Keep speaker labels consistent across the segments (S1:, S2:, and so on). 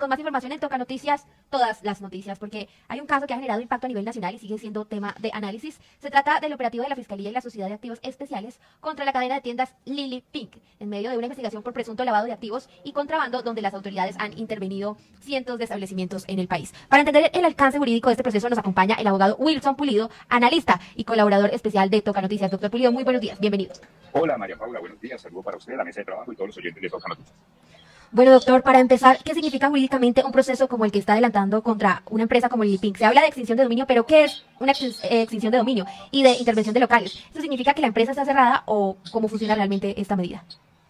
S1: con más información en Toca Noticias, todas las noticias, porque hay un caso que ha generado impacto a nivel nacional y sigue siendo tema de análisis. Se trata del operativo de la Fiscalía y la Sociedad de Activos Especiales contra la cadena de tiendas Lily Pink, en medio de una investigación por presunto lavado de activos y contrabando, donde las autoridades han intervenido cientos de establecimientos en el país. Para entender el alcance jurídico de este proceso nos acompaña el abogado Wilson Pulido, analista y colaborador especial de Toca Noticias. Doctor Pulido, muy buenos días, bienvenido.
S2: Hola María Paula, buenos días, saludo para usted, la mesa de trabajo y todos los oyentes de Toca Noticias.
S1: Bueno, doctor, para empezar, ¿qué significa jurídicamente un proceso como el que está adelantando contra una empresa como Lily Pink? Se habla de extinción de dominio, pero ¿qué es una extinción de dominio y de intervención de locales? ¿Eso significa que la empresa está cerrada o cómo funciona realmente esta medida?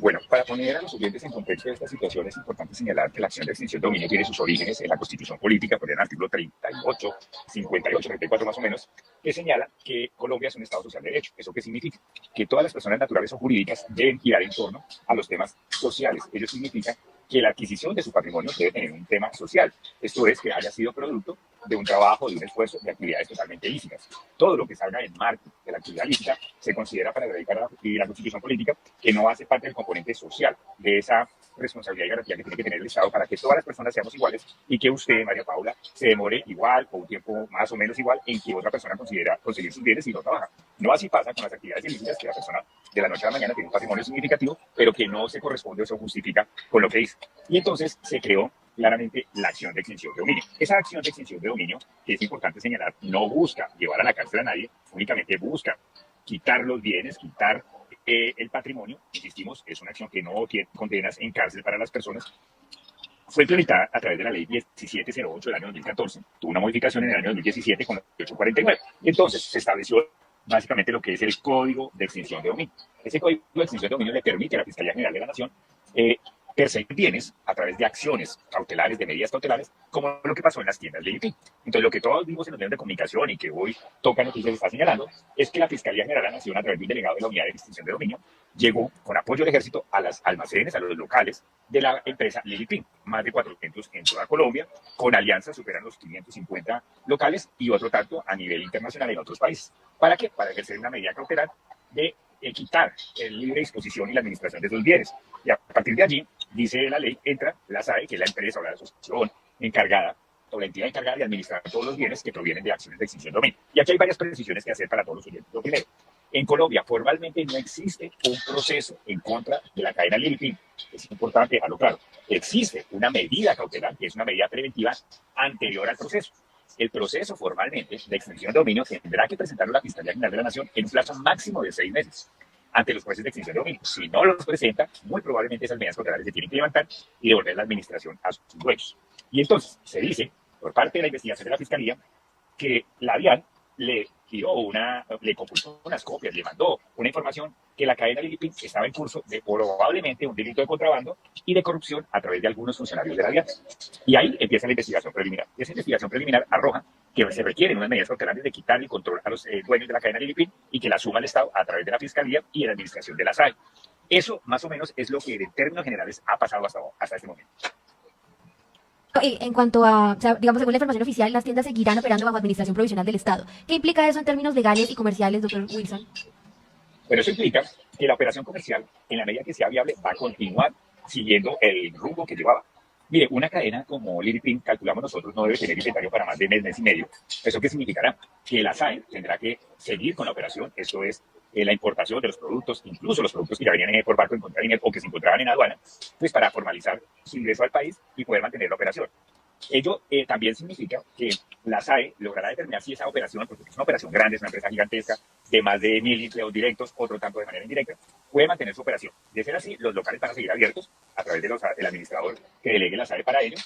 S2: Bueno, para poner a los oyentes en contexto de esta situación es importante señalar que la acción de extinción de dominio tiene sus orígenes en la Constitución Política, por el artículo 38, 58, 34 más o menos, que señala que Colombia es un Estado social de derecho. ¿Eso qué significa? Que todas las personas naturales o jurídicas deben girar en torno a los temas sociales. Ello significa que la adquisición de su patrimonio debe tener un tema social. Esto es, que haya sido producto de un trabajo, de un esfuerzo, de actividades totalmente lícitas. Todo lo que salga del marco de la actividad lícita se considera, para dedicar a la Constitución Política, que no hace parte del componente social de esa responsabilidad y garantía que tiene que tener el Estado para que todas las personas seamos iguales y que usted, María Paula, se demore igual o un tiempo más o menos igual en que otra persona considera conseguir sus bienes y no trabaja. No así pasa con las actividades ilícitas, que la persona de la noche a la mañana tiene un patrimonio significativo, pero que no se corresponde o se justifica con lo que dice. Y entonces se creó claramente la acción de extinción de dominio. Esa acción de extinción de dominio, que es importante señalar, no busca llevar a la cárcel a nadie, únicamente busca quitar los bienes, quitar el patrimonio. Insistimos, es una acción que no tiene condenas en cárcel para las personas. Fue implementada a través de la ley 1708 del año 2014, tuvo una modificación en el año 2017 con la 849. Y entonces se estableció básicamente lo que es el Código de Extinción de Dominio. Ese Código de Extinción de Dominio le permite a la Fiscalía General de la Nación perseguir bienes a través de acciones cautelares, de medidas cautelares, como lo que pasó en las tiendas Lily Pink. Entonces, lo que todos vimos en los medios de comunicación y que hoy Toca Noticias está señalando es que la Fiscalía General de la Nación, a través de un delegado de la Unidad de Extinción de Dominio, llegó con apoyo del Ejército a los almacenes, a los locales de la empresa Lily Pink, más de 400 en toda Colombia, con alianzas superan los 550 locales y otro tanto a nivel internacional en otros países. ¿Para qué? Para ejercer una medida cautelar de quitar el libre disposición y la administración de esos bienes. Y a partir de allí, dice la ley, entra la SAE, que es la empresa o la asociación encargada o la entidad encargada de administrar todos los bienes que provienen de acciones de extinción de dominio. Y aquí hay varias precisiones que hacer para todos los oyentes. Lo primero, en Colombia formalmente no existe un proceso en contra de la cadena Lily Pink. Es importante dejarlo claro. Existe una medida cautelar, que es una medida preventiva anterior al proceso. El proceso formalmente de extinción de dominio tendrá que presentarlo la Fiscalía General de la Nación en un plazo máximo de 6 meses ante los jueces de extinción de dominio. Si no los presenta, muy probablemente esas medidas cautelares se tienen que levantar y devolver la administración a sus dueños. Y entonces se dice, por parte de la investigación de la Fiscalía, que la DIAN le compulsó unas copias, le mandó una información que la cadena Lily Pink estaba en curso de probablemente un delito de contrabando y de corrupción a través de algunos funcionarios de la DIAN. Y ahí empieza la investigación preliminar. Esa investigación preliminar arroja que se requieren unas medidas cautelares de quitar el control a los dueños de la cadena Lily Pink y que la asuma el Estado a través de la Fiscalía y de la administración de la SAE. Eso, más o menos, es lo que en términos generales ha pasado hasta este momento.
S1: En cuanto a, o sea, digamos, según la información oficial, las tiendas seguirán operando bajo administración provisional del Estado. ¿Qué implica eso en términos legales y comerciales, doctor Wilson?
S2: Pero eso implica que la operación comercial, en la medida que sea viable, va a continuar siguiendo el rumbo que llevaba. Mire, una cadena como Lily Pink, calculamos nosotros, no debe tener inventario para más de mes y medio. ¿Eso qué significará? Que la SAE tendrá que seguir con la operación, esto es, la importación de los productos, incluso los productos que ya venían por barco en container o que se encontraban en aduana, pues para formalizar su ingreso al país y poder mantener la operación. Ello también significa que la SAE logrará determinar si esa operación, porque es una operación grande, es una empresa gigantesca, de más de 1.000 empleos directos, otro tanto de manera indirecta, puede mantener su operación. De ser así, los locales van a seguir abiertos a través del administrador que delegue la SAE para ello,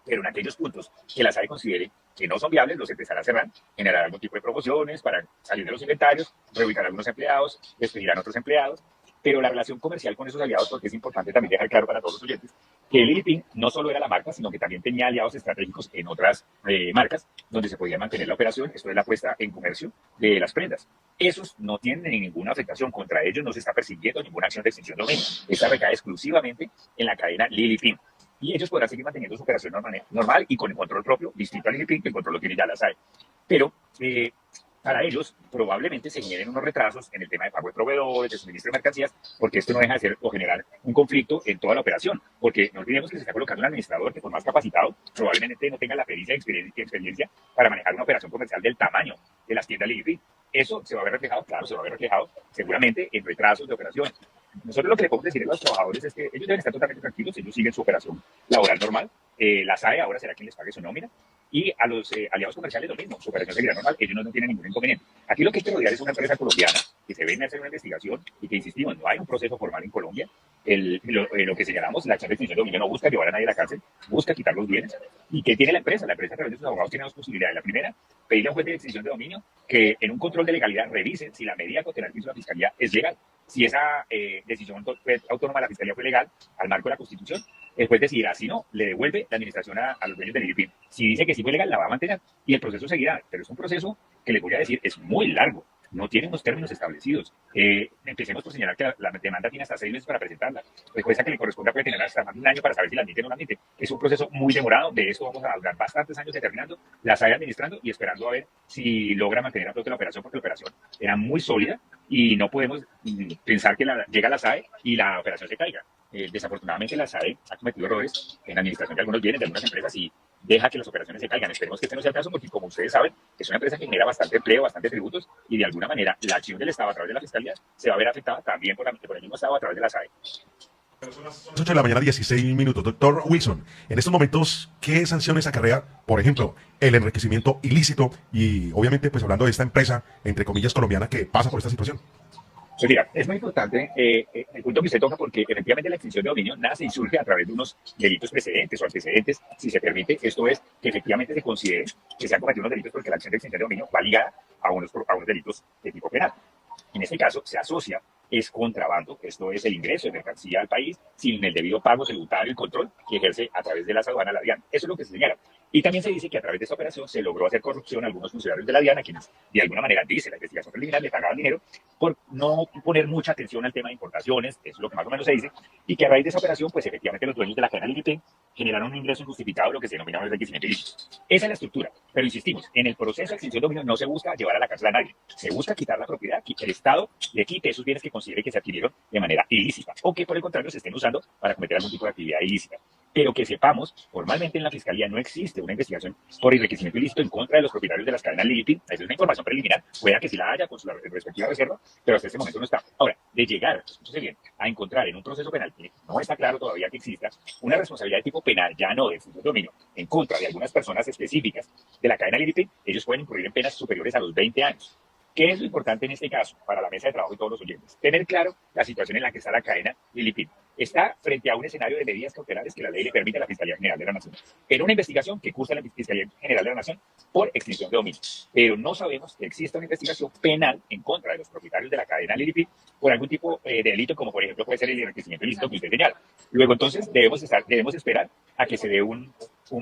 S2: pero en aquellos puntos que la SAE considere que no son viables, los empezará a cerrar, generar algún tipo de promociones para salir de los inventarios, reubicar a algunos empleados, despedir a otros empleados, pero la relación comercial con esos aliados, porque es importante también dejar claro para todos los oyentes, que Lily Pink no solo era la marca, sino que también tenía aliados estratégicos en otras marcas, donde se podía mantener la operación, esto es la puesta en comercio de las prendas. Esos no tienen ninguna afectación, contra ellos no se está persiguiendo ninguna acción de extinción de dominio. Esta recae exclusivamente en la cadena Lily Pink. Y ellos podrán seguir manteniendo su operación normal y con el control propio, distinto a Lily Pink, el control lo tiene ya la SAE. Pero para ellos probablemente se generen unos retrasos en el tema de pago de proveedores, de suministro de mercancías, porque esto no deja de ser o generar un conflicto en toda la operación, porque no olvidemos que se está colocando un administrador que por más capacitado probablemente no tenga la pericia y experiencia para manejar una operación comercial del tamaño de las tiendas Lidl. Eso se va a ver reflejado, claro, se va a ver reflejado seguramente en retrasos de operaciones. Nosotros lo que le podemos decir a los trabajadores es que ellos deben estar totalmente tranquilos, ellos siguen su operación laboral normal, la SAE ahora será quien les pague su nómina, y a los aliados comerciales lo mismo, su operación seguirá normal, ellos no tienen ningún inconveniente. Aquí lo que hay que rodear es una empresa colombiana que se viene a hacer una investigación y que, insistimos, no hay un proceso formal en Colombia. Lo que señalamos, la acción de extinción de dominio no busca llevar a nadie a la cárcel, busca quitar los bienes. ¿Y qué tiene la empresa? La empresa a través de sus abogados tiene dos posibilidades. La primera, pedirle a un juez de extinción de dominio que en un control de legalidad revise si la medida cautelar que hizo la Fiscalía es legal. Si esa decisión autónoma de la Fiscalía fue legal al marco de la Constitución, el juez decidirá. Si no, le devuelve la administración a los dueños del IRIPIN. Si dice que sí fue legal, la va a mantener y el proceso seguirá. Pero es un proceso que les voy a decir es muy largo. No tiene unos términos establecidos. Empecemos por señalar que la demanda tiene hasta 6 meses para presentarla. La jueza que le corresponda puede tener hasta más de un año para saber si la admite o no la admite. Es un proceso muy demorado. De esto vamos a durar bastantes años determinando, la SAE administrando y esperando a ver si logra mantener a flote la operación, porque la operación era muy sólida y no podemos pensar que llega la SAE y la operación se caiga. Desafortunadamente la SAE ha cometido errores en la administración de algunos bienes de algunas empresas y deja que las operaciones se caigan. Esperemos que este no sea el caso porque, como ustedes saben, es una empresa que genera bastante empleo, bastante tributos y de alguna manera la acción del Estado a través de la Fiscalía se va a ver afectada también por el mismo Estado a través de la SAE.
S3: Son las 8 de la mañana, 16 minutos. Doctor Wilson, en estos momentos, ¿qué sanciones acarrea, por ejemplo, el enriquecimiento ilícito y, obviamente, pues hablando de esta empresa, entre comillas, colombiana que pasa por esta situación?
S2: Pues mira, es muy importante el punto que usted toca porque efectivamente la extinción de dominio nace y surge a través de unos delitos precedentes o antecedentes, si se permite. Esto es que efectivamente se considere que se han cometido unos delitos porque la acción de extinción de dominio va ligada a unos delitos de tipo penal. En este caso se asocia es contrabando, esto es el ingreso de mercancía al país sin el debido pago tributario y control que ejerce a través de las aduanas la DIAN. Eso es lo que se señala. Y también se dice que a través de esta operación se logró hacer corrupción a algunos funcionarios de la DIAN, a quienes de alguna manera, dice la investigación preliminar, le pagaban dinero por no poner mucha atención al tema de importaciones, eso es lo que más o menos se dice, y que a raíz de esa operación, pues efectivamente los dueños de la cadena Lidl generaron un ingreso injustificado, lo que se denomina un enriquecimiento ilícito. Esa es la estructura. Pero insistimos, en el proceso de extinción de dominio no se busca llevar a la cárcel a nadie, se busca quitar la propiedad, que el Estado le quite esos bienes que considere que se adquirieron de manera ilícita o que por el contrario se estén usando para cometer algún tipo de actividad ilícita. Pero que sepamos, formalmente en la Fiscalía no existe una investigación por enriquecimiento ilícito en contra de los propietarios de las cadenas Lidl. Esa es una información preliminar, pueda que sí la haya con su respectiva reserva, pero hasta este momento no está. Ahora, de llegar, escúchese bien, a encontrar en un proceso penal que no está claro todavía que exista una responsabilidad de tipo penal, ya no de extinción de dominio, en contra de algunas personas específicas de la cadena Lidl, ellos pueden incurrir en penas superiores a los 20 años. ¿Qué es lo importante en este caso para la mesa de trabajo y todos los oyentes? Tener claro la situación en la que está la cadena Lidl. Está frente a un escenario de medidas cautelares que la ley le permite a la Fiscalía General de la Nación. En una investigación que cursa la Fiscalía General de la Nación por extinción de dominio. Pero no sabemos que exista una investigación penal en contra de los propietarios de la cadena Lidl por algún tipo de delito, como por ejemplo puede ser el enriquecimiento ilícito que usted señala. Luego entonces debemos esperar a que se dé un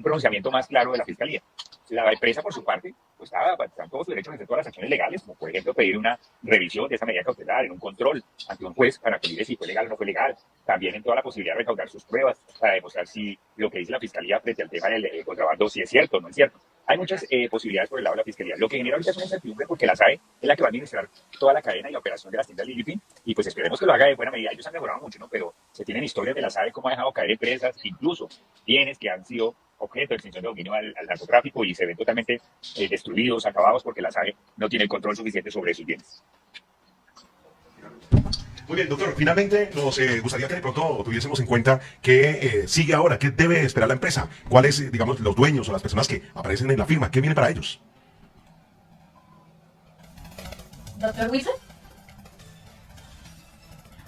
S2: pronunciamiento más claro de la Fiscalía. La empresa, por su parte, pues está en todo su derecho a hacer todas las acciones legales, como por ejemplo pedir una revisión de esa medida cautelar en un control ante un juez para que diga si fue legal o no fue legal. También en toda la posibilidad de recaudar sus pruebas para demostrar si lo que dice la Fiscalía frente al tema del contrabando, si es cierto o no es cierto. Hay muchas posibilidades por el lado de la Fiscalía. Lo que genera ahorita es una incertidumbre porque la SAE es la que va a administrar toda la cadena y la operación de las tiendas Lidl, y pues esperemos que lo haga de buena medida. Ellos han mejorado mucho, ¿no? Pero se tienen historias de la SAE cómo ha dejado caer empresas, incluso bienes que han sido objeto de extinción de dominio al narcotráfico y se ven totalmente destruidos, acabados, porque la SAE no tiene el control suficiente sobre esos bienes.
S3: Muy bien, doctor. Finalmente, nos gustaría que de pronto tuviésemos en cuenta qué sigue ahora, qué debe esperar la empresa, cuáles, digamos, los dueños o las personas que aparecen en la firma, qué viene para ellos.
S1: Doctor Wilson.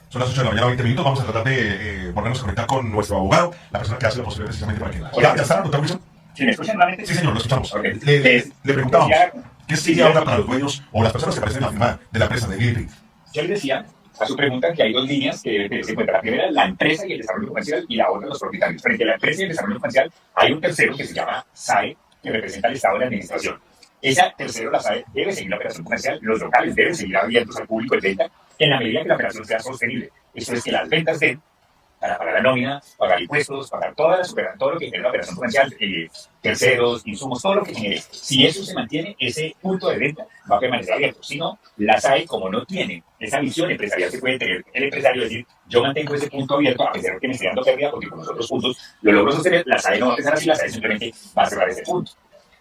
S3: Son las 8 de la mañana, 20 minutos. Vamos a tratar de volvernos a conectar con nuestro abogado, la persona que hace lo posible precisamente para que... ¿Ya está, doctor Wilson?
S2: ¿Sí me escuchan nuevamente?
S3: Sí, señor, lo escuchamos.
S2: Okay.
S3: Le preguntábamos, ¿qué sigue ahora para los dueños o las personas que aparecen en la firma de la empresa de Lidl?
S2: Yo les decía a su pregunta que hay dos líneas que se encuentran. La primera, la empresa y el desarrollo comercial, y la otra, los propietarios. Frente a la empresa y el desarrollo comercial, hay un tercero que se llama SAE, que representa al Estado de la Administración. Esa tercero, la SAE, debe seguir la operación comercial, los locales deben seguir abiertos al público de venta en la medida que la operación sea sostenible. Esto es que las ventas den para pagar la nómina, pagar impuestos, pagar todo lo que genera la operación comercial, terceros, insumos, todo lo que genere. Si eso se mantiene, ese punto de venta va a permanecer abierto. Si no, la SAE, como no tiene esa visión empresarial que puede tener el empresario, es decir, yo mantengo ese punto abierto a pesar de que me esté dando pérdida, porque con los otros puntos lo logro sostener, la SAE no va a empezar así, la SAE simplemente va a cerrar ese punto.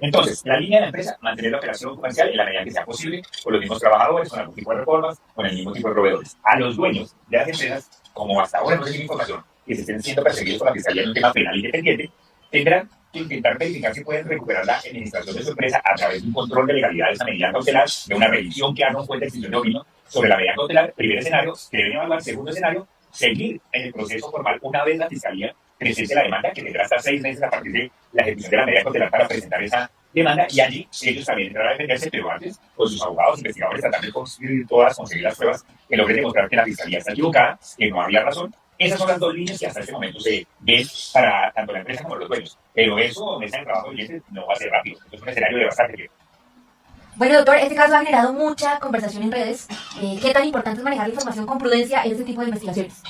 S2: Entonces, la línea de la empresa, mantener la operación comercial en la medida que sea posible, con los mismos trabajadores, con algún tipo de reformas, con el mismo tipo de proveedores. A los dueños de las empresas, como hasta ahora no se tiene información, que se estén siendo perseguidos por la Fiscalía en un tema penal independiente, tendrán que intentar verificar si pueden recuperar la administración de su empresa a través de un control de legalidad de esa medida cautelar, de una revisión que haga un juez de extinción de dominio sobre la medida cautelar. Primer escenario, que deben evaluar. Segundo escenario, seguir en el proceso formal una vez la Fiscalía presente la demanda, que tendrá hasta 6 meses a partir de la ejecución de la medida cautelar para presentar esa demanda, y allí ellos también entrarán a defenderse, pero antes, con sus abogados, investigadores, tratar de conseguir las pruebas que logren demostrar que la Fiscalía está equivocada, que no había razón. Esas son las dos líneas que hasta este momento se ven para tanto la empresa como los dueños. Pero eso, mesa de trabajo de clientes, no va a ser rápido. Es un escenario de bastante tiempo.
S1: Bueno, doctor, este caso ha generado mucha conversación en redes. ¿Qué tan importante es manejar la información con prudencia en este tipo de investigaciones?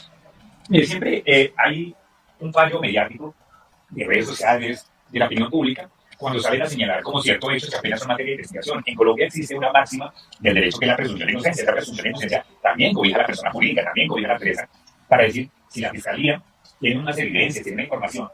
S2: Mire, siempre hay un fallo mediático de redes sociales, de la opinión pública, cuando salen a señalar como cierto hecho que apenas son materia de investigación. En Colombia existe una máxima del derecho que es la presunción de inocencia. Esa presunción de inocencia también cobija a la persona jurídica, también cobija a la empresa, para decir si la Fiscalía tiene unas evidencias, tiene una información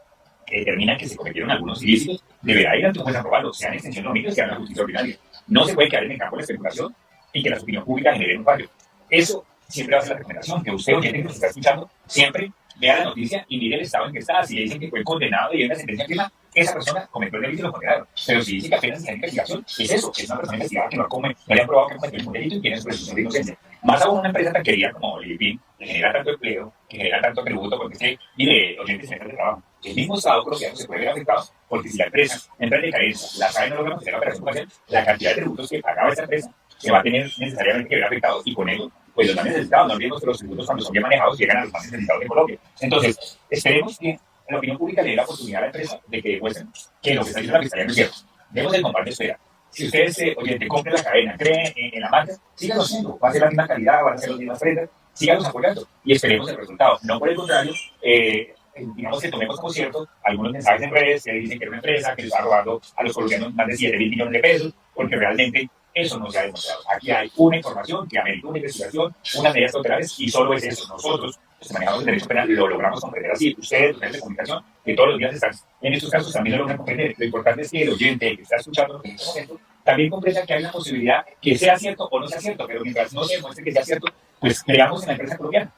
S2: que determina que se cometieron algunos ilícitos, deberá ir ante un juez a probarlo, sea en extensión de dominios, sea en la justicia ordinaria. No se puede quedar en el campo de la especulación y que la opinión pública genere un fallo. Eso siempre va a ser la recomendación, que usted, oyente que nos está escuchando, siempre vea la noticia y mire el estado en que está. Si le dicen que fue condenado y hay una sentencia firme, esa persona cometió el delito y lo condenaron. Pero si dice que apenas está en investigación, es eso, es una persona investigada que no le han probado que cometió un delito y tiene su presunción de inocencia. Más aún una empresa tan querida como Lilipin, que genera tanto empleo, que genera tanto tributo, porque es que, mire, oyentes en de trabajo, el mismo Estado colombiano se puede ver afectado, porque si la empresa entra en decadencia, la SAE no logra mantener la operación comercial, la cantidad de tributos que pagaba esta empresa se va a tener necesariamente que ver afectado, y con ello, pues los más necesitados. No olvidemos que los tributos, cuando son bien manejados, llegan a los más necesitados de Colombia. Entonces, esperemos que la opinión pública le dé la oportunidad a la empresa de que demuestren que lo que está diciendo la Fiscalía no es cierto. Demos el compás de espera. Si ustedes, oyente, compren la cadena, creen en la marca, síganlo haciendo. Va a ser la misma calidad, van a ser las mismas prendas, síganlos apoyando y esperemos el resultado. No por el contrario, digamos que tomemos como cierto algunos mensajes en redes que dicen que era una empresa que le está robando a los colombianos más de 7.000 millones de pesos, porque realmente eso no se ha demostrado. Aquí hay una información que amerita una investigación, unas medidas cautelares, y solo es eso. Nosotros, los que manejamos el derecho penal, lo logramos comprender así. Ustedes, los medios de comunicación, que todos los días están en estos casos, también lo logran comprender. Lo importante es que el oyente que está escuchando en este momento también comprenda que hay una posibilidad que sea cierto o no sea cierto, pero mientras no se demuestre que sea cierto, pues creamos en la empresa colombiana.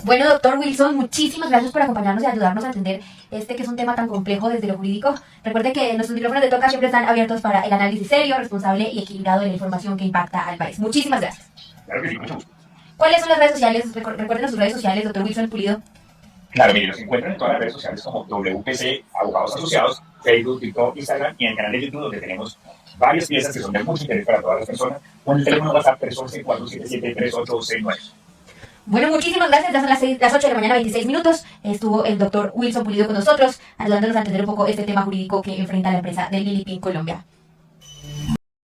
S1: Bueno, doctor Wilson, muchísimas gracias por acompañarnos y ayudarnos a entender que es un tema tan complejo desde lo jurídico. Recuerde que nuestros micrófonos de Toca siempre están abiertos para el análisis serio, responsable y equilibrado de la información que impacta al país. Muchísimas gracias.
S2: Claro que sí, mucho gusto.
S1: ¿Cuáles son las redes sociales? Recuerden sus redes sociales, doctor Wilson Pulido.
S2: Claro, mire, nos encuentran en todas las redes sociales como WPC, Abogados Asociados, Facebook, TikTok, Instagram, y en el canal de YouTube, donde tenemos varias piezas que son de mucho interés para todas las personas, con el teléfono WhatsApp 311-477-3869.
S1: Bueno, muchísimas gracias. Ya son las 8 de la mañana, 26 minutos. Estuvo el doctor Wilson Pulido con nosotros, ayudándonos a entender un poco este tema jurídico que enfrenta la empresa de Lilipin Colombia.